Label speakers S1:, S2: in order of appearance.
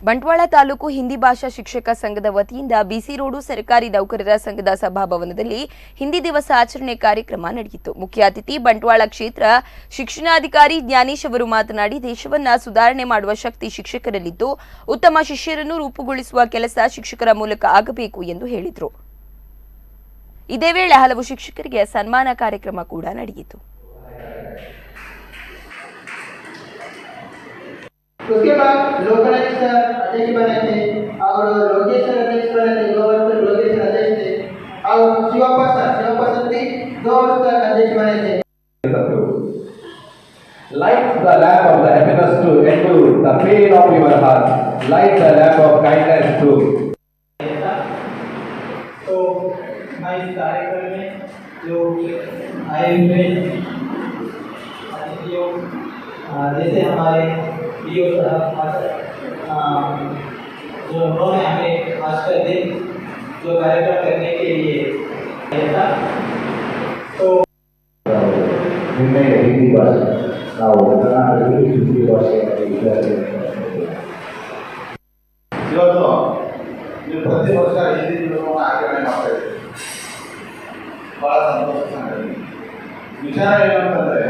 S1: ಬಂಟ್ವಾಳ ತಾಲೂಕು ಹಿಂದಿ ಭಾಷಾ ಶಿಕ್ಷಕ ಸಂಘದ ವತಿಯಿಂದ ಬಿಸಿ ರೋಡು ಸರ್ಕಾರಿ ನೌಕರರ ಸಂಘದ ಸಭಾಭವನದಲ್ಲಿ ಹಿಂದಿ ದಿವಸ ಆಚರಣೆ ಕಾರ್ಯಕ್ರಮ ನಡೆಯಿತು. ಮುಖ್ಯ ಅತಿಥಿ ಬಂಟ್ವಾಳ ಕ್ಷೇತ್ರ ಶಿಕ್ಷಣಾಧಿಕಾರಿ ಜ್ಞಾನೇಶ್ ಅವರು ಮಾತನಾಡಿ, ದೇಶವನ್ನ ಸುಧಾರಣೆ ಮಾಡುವ ಶಕ್ತಿ ಶಿಕ್ಷಕರಲ್ಲಿದ್ದು, ಉತ್ತಮ ಶಿಷ್ಯರನ್ನು ರೂಪುಗೊಳಿಸುವ ಕೆಲಸ ಶಿಕ್ಷಕರ ಮೂಲಕ ಆಗಬೇಕು ಎಂದು ಹೇಳಿದರು. ಇದೇ ವೇಳೆ ಹಲವು ಶಿಕ್ಷಕರಿಗೆ ಸನ್ಮಾನ ಕಾರ್ಯಕ್ರಮ ಕೂಡ ನಡೆಯಿತು.
S2: उसके बाद लोकल अध्यक्ष बने थे और लोकेशन अध्यक्ष बने थे, 2 वर्ष तक लोकेशन अध्यक्ष थे और शिवप्पा भी 2 वर्ष तक अध्यक्ष बने थे.
S3: Light the lamp of the happiness to endure the pain of your heart. Light the lamp of kindness to.
S2: तो मैं इस कार्यक्रम में जो आए हुए अतिथियों जैसे हमारे जो उन्होंने हमें आज का दिन जो कार्यक्रम करने के लिए था, तो
S3: हिंदी भाषा ನಾವು ಕರ್ನಾಟಕದಲ್ಲಿ ಹಿಂದಿ ಭಾಷೆಯನ್ನು
S4: ಇವತ್ತು ನೀವು ಪ್ರತಿ ವರ್ಷ ಹಿಂದಿ ದಿನವನ್ನು ಆಚರಣೆ ಮಾಡ್ತಾ ಇದ್ದೀವಿ. ಭಾಳ ಸಂತೋಷ ಸಂಗತಿ. ವಿಚಾರ ಏನಂತಂದರೆ